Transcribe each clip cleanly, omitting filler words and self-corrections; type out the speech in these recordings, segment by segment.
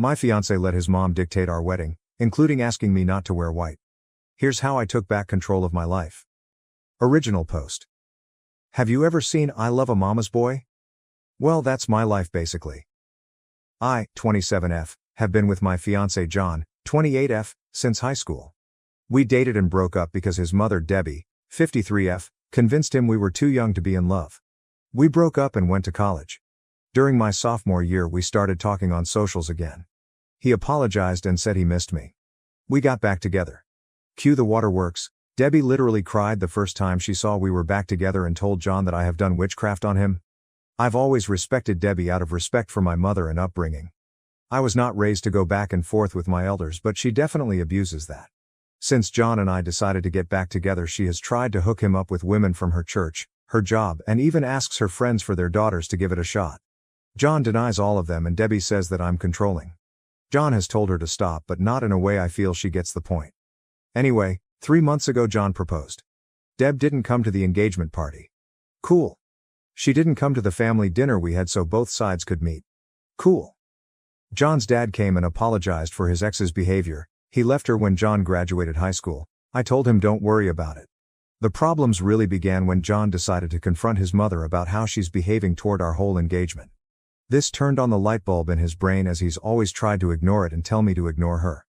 My fiancé let his mom dictate our wedding, including asking me not to wear white. Here's how I took back control of my life. Original post. Have you ever seen I Love a Mama's Boy? Well, that's my life basically. I, 27F, have been with my fiancé John, 28F, since high school. We dated and broke up because his mother Debbie, 53F, convinced him we were too young to be in love. We broke up and went to college. During my sophomore year we started talking on socials again. He apologized and said he missed me. We got back together. Cue the waterworks. Debbie literally cried the first time she saw we were back together and told John that I have done witchcraft on him. I've always respected Debbie out of respect for my mother and upbringing. I was not raised to go back and forth with my elders, but she definitely abuses that. Since John and I decided to get back together, she has tried to hook him up with women from her church, her job, and even asks her friends for their daughters to give it a shot. John denies all of them and Debbie says that I'm controlling. John has told her to stop, but not in a way I feel she gets the point. Anyway, 3 months ago John proposed. Deb didn't come to the engagement party. Cool. She didn't come to the family dinner we had so both sides could meet. Cool. John's dad came and apologized for his ex's behavior. He left her when John graduated high school. I told him don't worry about it. The problems really began when John decided to confront his mother about how she's behaving toward our whole engagement. This turned on the light bulb in his brain, as he's always tried to ignore it and tell me to ignore her.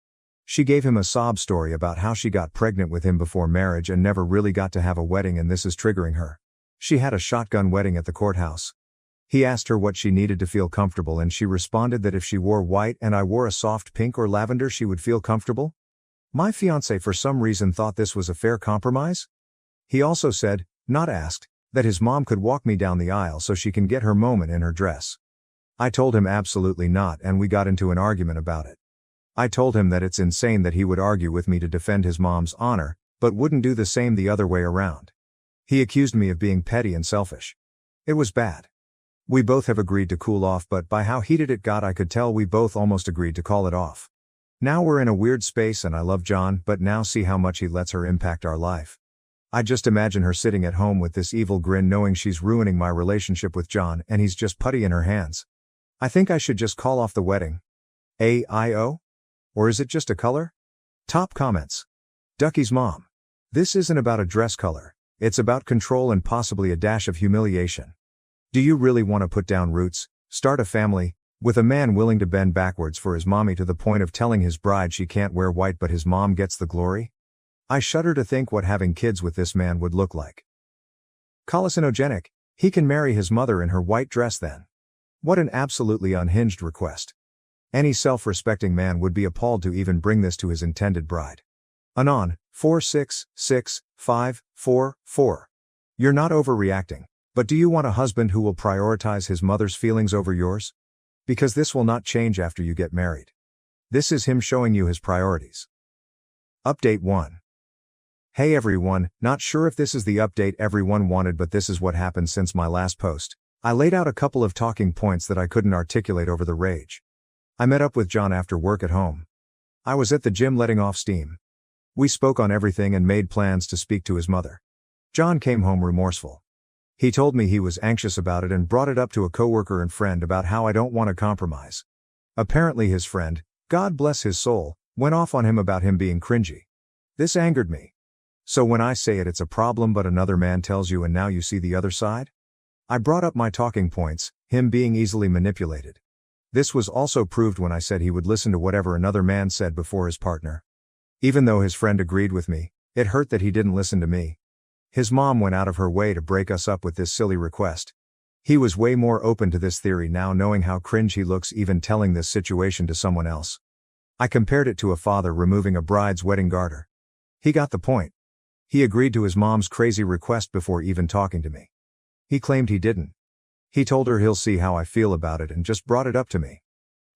She gave him a sob story about how she got pregnant with him before marriage and never really got to have a wedding, and this is triggering her. She had a shotgun wedding at the courthouse. He asked her what she needed to feel comfortable and she responded that if she wore white and I wore a soft pink or lavender she would feel comfortable. My fiancé for some reason thought this was a fair compromise. He also said, not asked, that his mom could walk me down the aisle so she can get her moment in her dress. I told him absolutely not, and we got into an argument about it. I told him that it's insane that he would argue with me to defend his mom's honor, but wouldn't do the same the other way around. He accused me of being petty and selfish. It was bad. We both have agreed to cool off, but by how heated it got I could tell we both almost agreed to call it off. Now we're in a weird space and I love John, but now see how much he lets her impact our life. I just imagine her sitting at home with this evil grin knowing she's ruining my relationship with John and he's just putty in her hands. I think I should just call off the wedding. AIO? Or is it just a color? Top comments. Ducky's mom. This isn't about a dress color. It's about control and possibly a dash of humiliation. Do you really want to put down roots, start a family, with a man willing to bend backwards for his mommy to the point of telling his bride she can't wear white but his mom gets the glory? I shudder to think what having kids with this man would look like. Hallucinogenic. He can marry his mother in her white dress then. What an absolutely unhinged request. Any self-respecting man would be appalled to even bring this to his intended bride. Anon, 466544. You're not overreacting, but do you want a husband who will prioritize his mother's feelings over yours? Because this will not change after you get married. This is him showing you his priorities. Update 1. Hey everyone, not sure if this is the update everyone wanted, but this is what happened since my last post. I laid out a couple of talking points that I couldn't articulate over the rage. I met up with John after work at home. I was at the gym letting off steam. We spoke on everything and made plans to speak to his mother. John came home remorseful. He told me he was anxious about it and brought it up to a coworker and friend about how I don't want to compromise. Apparently his friend, God bless his soul, went off on him about him being cringy. This angered me. So when I say it's a problem but another man tells you and now you see the other side? I brought up my talking points, him being easily manipulated. This was also proved when I said he would listen to whatever another man said before his partner. Even though his friend agreed with me, it hurt that he didn't listen to me. His mom went out of her way to break us up with this silly request. He was way more open to this theory now, knowing how cringe he looks even telling this situation to someone else. I compared it to a father removing a bride's wedding garter. He got the point. He agreed to his mom's crazy request before even talking to me. He claimed he didn't. He told her he'll see how I feel about it and just brought it up to me.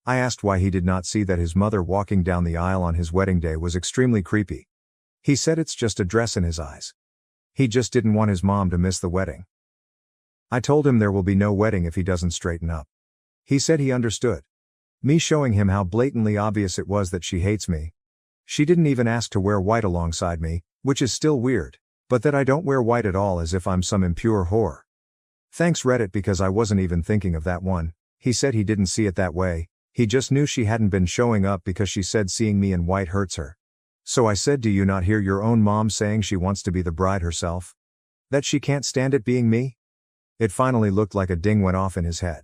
I asked why he did not see that his mother walking down the aisle on his wedding day was extremely creepy. He said it's just a dress in his eyes. He just didn't want his mom to miss the wedding. I told him there will be no wedding if he doesn't straighten up. He said he understood. Me showing him how blatantly obvious it was that she hates me. She didn't even ask to wear white alongside me, which is still weird, but that I don't wear white at all as if I'm some impure whore. Thanks Reddit, because I wasn't even thinking of that one. He said he didn't see it that way. He just knew she hadn't been showing up because she said seeing me in white hurts her. So I said, do you not hear your own mom saying she wants to be the bride herself? That she can't stand it being me? It finally looked like a ding went off in his head.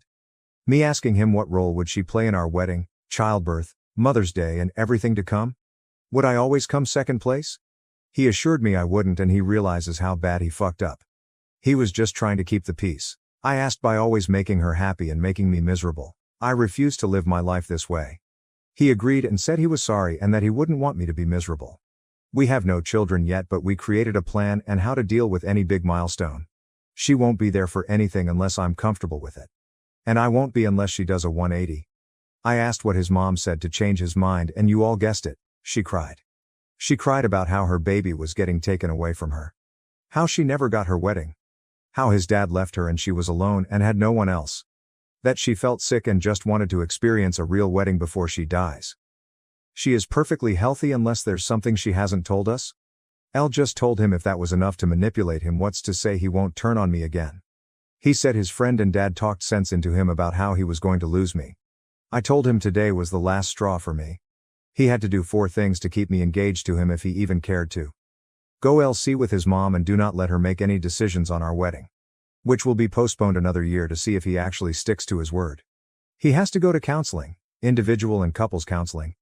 Me asking him what role would she play in our wedding, childbirth, Mother's Day and everything to come? Would I always come second place? He assured me I wouldn't, and he realizes how bad he fucked up. He was just trying to keep the peace. I asked by always making her happy and making me miserable. I refused to live my life this way. He agreed and said he was sorry and that he wouldn't want me to be miserable. We have no children yet, but we created a plan and how to deal with any big milestone. She won't be there for anything unless I'm comfortable with it. And I won't be unless she does a 180. I asked what his mom said to change his mind, and you all guessed it, she cried. She cried about how her baby was getting taken away from her. How she never got her wedding. How his dad left her and she was alone and had no one else. That she felt sick and just wanted to experience a real wedding before she dies. She is perfectly healthy unless there's something she hasn't told us? Elle just told him if that was enough to manipulate him, what's to say he won't turn on me again? He said his friend and dad talked sense into him about how he was going to lose me. I told him today was the last straw for me. He had to do 4 things to keep me engaged to him if he even cared to. Go LC with his mom and do not let her make any decisions on our wedding. Which will be postponed another year to see if he actually sticks to his word. He has to go to counseling, individual and couples counseling.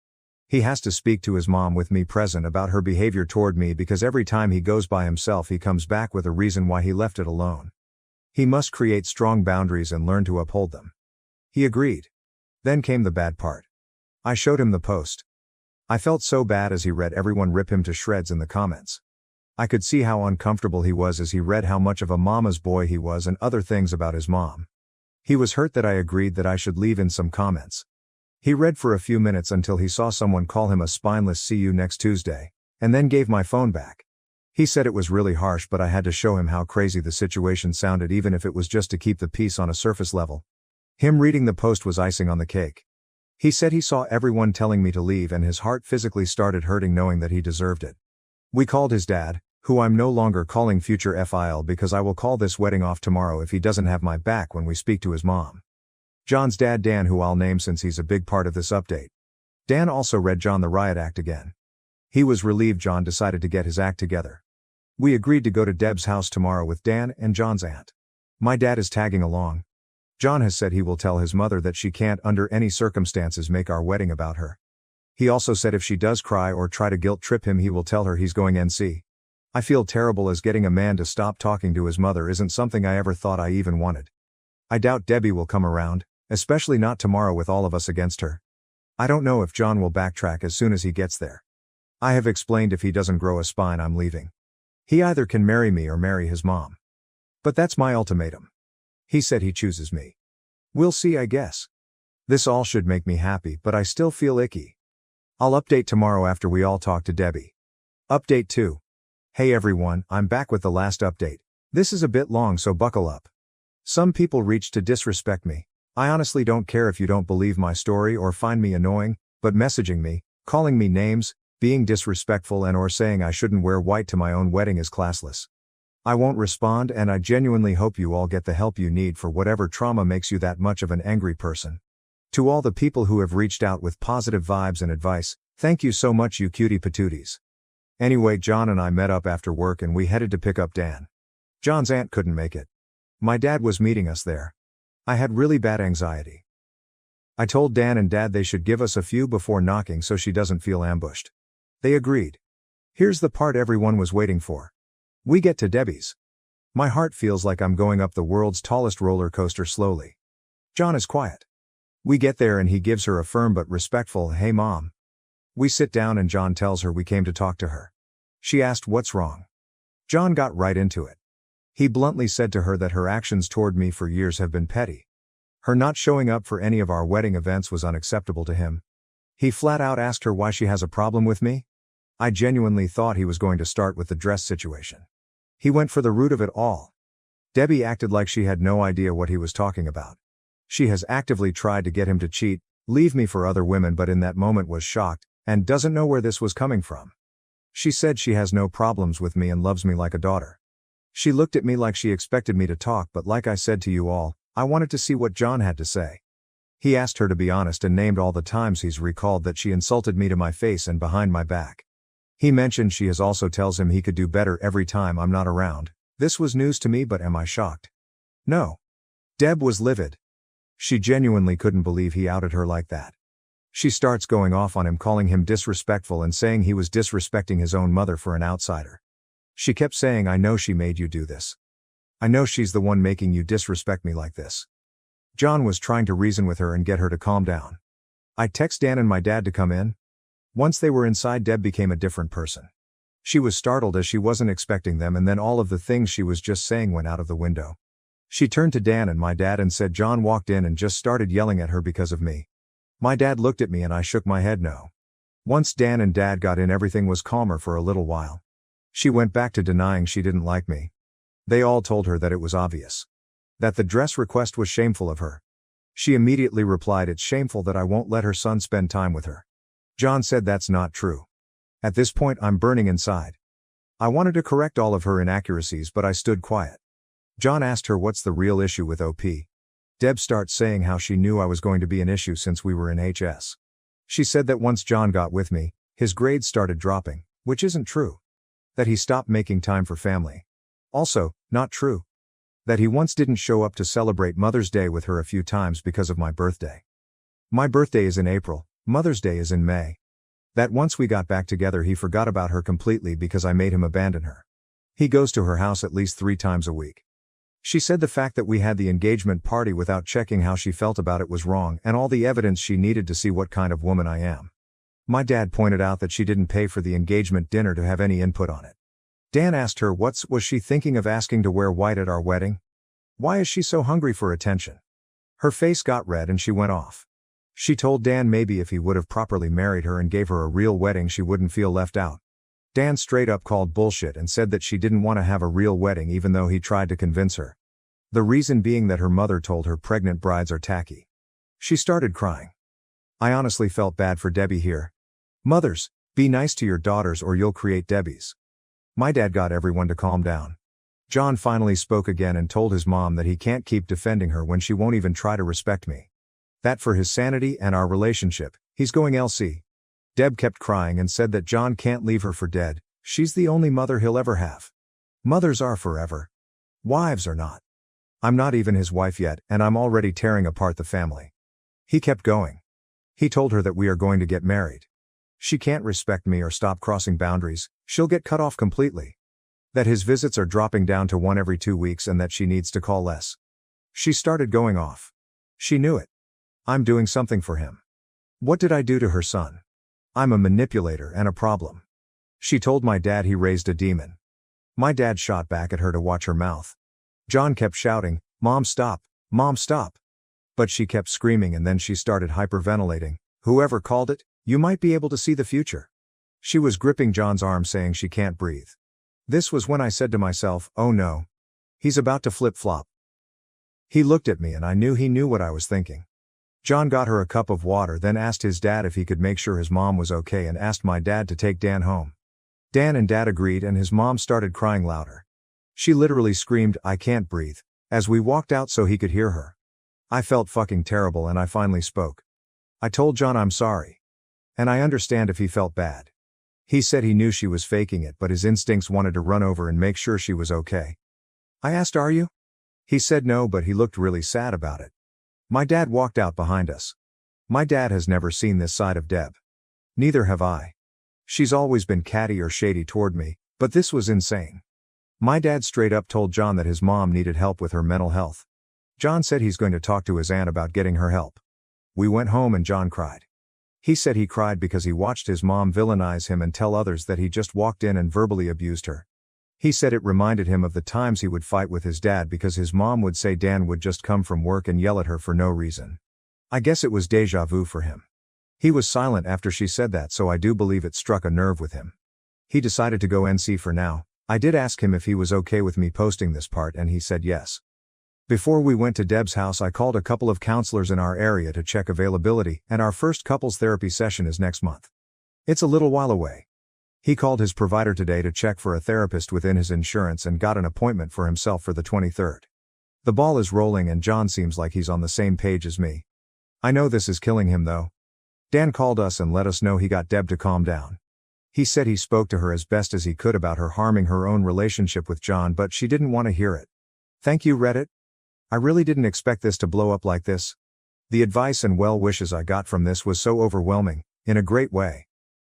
He has to speak to his mom with me present about her behavior toward me, because every time he goes by himself he comes back with a reason why he left it alone. He must create strong boundaries and learn to uphold them. He agreed. Then came the bad part. I showed him the post. I felt so bad as he read everyone rip him to shreds in the comments. I could see how uncomfortable he was as he read how much of a mama's boy he was and other things about his mom. He was hurt that I agreed that I should leave in some comments. He read for a few minutes until he saw someone call him a spineless "see you next Tuesday," and then gave my phone back. He said it was really harsh, but I had to show him how crazy the situation sounded, even if it was just to keep the peace on a surface level. Him reading the post was icing on the cake. He said he saw everyone telling me to leave and his heart physically started hurting knowing that he deserved it. We called his dad, who I'm no longer calling future FIL because I will call this wedding off tomorrow if he doesn't have my back when we speak to his mom. John's dad Dan, who I'll name since he's a big part of this update. Dan also read John the riot act again. He was relieved John decided to get his act together. We agreed to go to Deb's house tomorrow with Dan and John's aunt. My dad is tagging along. John has said he will tell his mother that she can't under any circumstances make our wedding about her. He also said if she does cry or try to guilt trip him he will tell her he's going NC. I feel terrible as getting a man to stop talking to his mother isn't something I ever thought I even wanted. I doubt Debbie will come around, especially not tomorrow with all of us against her. I don't know if John will backtrack as soon as he gets there. I have explained if he doesn't grow a spine I'm leaving. He either can marry me or marry his mom. But that's my ultimatum. He said he chooses me. We'll see, I guess. This all should make me happy, but I still feel icky. I'll update tomorrow after we all talk to Debbie. Update 2. Hey everyone, I'm back with the last update. This is a bit long, so buckle up. Some people reached to disrespect me. I honestly don't care if you don't believe my story or find me annoying, but messaging me, calling me names, being disrespectful and or saying I shouldn't wear white to my own wedding is classless. I won't respond, and I genuinely hope you all get the help you need for whatever trauma makes you that much of an angry person. To all the people who have reached out with positive vibes and advice, thank you so much, you cutie patooties. Anyway, John and I met up after work and we headed to pick up Dan. John's aunt couldn't make it. My dad was meeting us there. I had really bad anxiety. I told Dan and Dad they should give us a few before knocking so she doesn't feel ambushed. They agreed. Here's the part everyone was waiting for. We get to Debbie's. My heart feels like I'm going up the world's tallest roller coaster slowly. John is quiet. We get there and he gives her a firm but respectful "Hey mom." We sit down and John tells her we came to talk to her. She asked what's wrong. John got right into it. He bluntly said to her that her actions toward me for years have been petty. Her not showing up for any of our wedding events was unacceptable to him. He flat out asked her why she has a problem with me. I genuinely thought he was going to start with the dress situation. He went for the root of it all. Debbie acted like she had no idea what he was talking about. She has actively tried to get him to cheat, leave me for other women, but in that moment was shocked, and doesn't know where this was coming from. She said she has no problems with me and loves me like a daughter. She looked at me like she expected me to talk, but like I said to you all, I wanted to see what John had to say. He asked her to be honest and named all the times he's recalled that she insulted me to my face and behind my back. He mentioned she has also tells him he could do better every time I'm not around. This was news to me, but am I shocked? No. Deb was livid. She genuinely couldn't believe he outed her like that. She starts going off on him, calling him disrespectful and saying he was disrespecting his own mother for an outsider. She kept saying, I know she made you do this. I know she's the one making you disrespect me like this. John was trying to reason with her and get her to calm down. I text Dan and my dad to come in. Once they were inside, Deb became a different person. She was startled as she wasn't expecting them, and then all of the things she was just saying went out of the window. She turned to Dan and my dad and said John walked in and just started yelling at her because of me. My dad looked at me and I shook my head no. Once Dan and Dad got in, everything was calmer for a little while. She went back to denying she didn't like me. They all told her that it was obvious. That the dress request was shameful of her. She immediately replied, it's shameful that I won't let her son spend time with her. John said that's not true. At this point I'm burning inside. I wanted to correct all of her inaccuracies, but I stood quiet. John asked her what's the real issue with OP. Deb starts saying how she knew I was going to be an issue since we were in HS. She said that once John got with me, his grades started dropping, which isn't true. That he stopped making time for family. Also, not true. That he once didn't show up to celebrate Mother's Day with her a few times because of my birthday. My birthday is in April, Mother's Day is in May. That once we got back together he forgot about her completely because I made him abandon her. He goes to her house at least 3 times a week. She said the fact that we had the engagement party without checking how she felt about it was wrong and all the evidence she needed to see what kind of woman I am. My dad pointed out that she didn't pay for the engagement dinner to have any input on it. Dan asked her was she thinking of asking to wear white at our wedding? Why is she so hungry for attention? Her face got red and she went off. She told Dan maybe if he would have properly married her and gave her a real wedding she wouldn't feel left out. Dan straight up called bullshit and said that she didn't want to have a real wedding even though he tried to convince her. The reason being that her mother told her pregnant brides are tacky. She started crying. I honestly felt bad for Debbie here. Mothers, be nice to your daughters or you'll create Debbies. My dad got everyone to calm down. John finally spoke again and told his mom that he can't keep defending her when she won't even try to respect me. That for his sanity and our relationship, he's going LC. Deb kept crying and said that John can't leave her for dead, she's the only mother he'll ever have. Mothers are forever. Wives are not. I'm not even his wife yet, and I'm already tearing apart the family. He kept going. He told her that we are going to get married. She can't respect me or stop crossing boundaries, she'll get cut off completely. That his visits are dropping down to 1 every 2 weeks and that she needs to call less. She started going off. She knew it. I'm doing something for him. What did I do to her son? I'm a manipulator and a problem. She told my dad he raised a demon. My dad shot back at her to watch her mouth. John kept shouting, Mom stop, Mom stop. But she kept screaming and then she started hyperventilating. Whoever called it, you might be able to see the future. She was gripping John's arm saying she can't breathe. This was when I said to myself, oh no. He's about to flip-flop. He looked at me and I knew he knew what I was thinking. John got her a cup of water, then asked his dad if he could make sure his mom was okay and asked my dad to take Dan home. Dan and Dad agreed and his mom started crying louder. She literally screamed, I can't breathe, as we walked out so he could hear her. I felt fucking terrible and I finally spoke. I told John I'm sorry. And I understand if he felt bad. He said he knew she was faking it but his instincts wanted to run over and make sure she was okay. I asked, are you? He said no, but he looked really sad about it. My dad walked out behind us. My dad has never seen this side of Deb. Neither have I. She's always been catty or shady toward me, but this was insane. My dad straight up told John that his mom needed help with her mental health. John said he's going to talk to his aunt about getting her help. We went home and John cried. He said he cried because he watched his mom villainize him and tell others that he just walked in and verbally abused her. He said it reminded him of the times he would fight with his dad because his mom would say Dan would just come from work and yell at her for no reason. I guess it was deja vu for him. He was silent after she said that, so I do believe it struck a nerve with him. He decided to go NC for now. I did ask him if he was okay with me posting this part and he said yes. Before we went to Deb's house I called a couple of counselors in our area to check availability and our first couples therapy session is next month. It's a little while away. He called his provider today to check for a therapist within his insurance and got an appointment for himself for the 23rd. The ball is rolling and John seems like he's on the same page as me. I know this is killing him though. Dan called us and let us know he got Deb to calm down. He said he spoke to her as best as he could about her harming her own relationship with John, but she didn't want to hear it. Thank you, Reddit. I really didn't expect this to blow up like this. The advice and well wishes I got from this was so overwhelming, in a great way.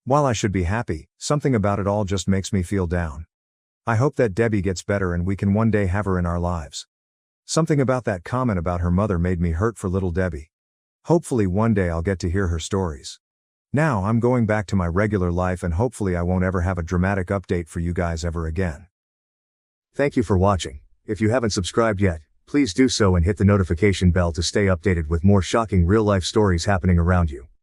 While I should be happy, something about it all just makes me feel down. I hope that Debbie gets better and we can one day have her in our lives. Something about that comment about her mother made me hurt for little Debbie. Hopefully one day I'll get to hear her stories. Now I'm going back to my regular life and hopefully I won't ever have a dramatic update for you guys ever again. Thank you for watching. If you haven't subscribed yet, please do so and hit the notification bell to stay updated with more shocking real-life stories happening around you.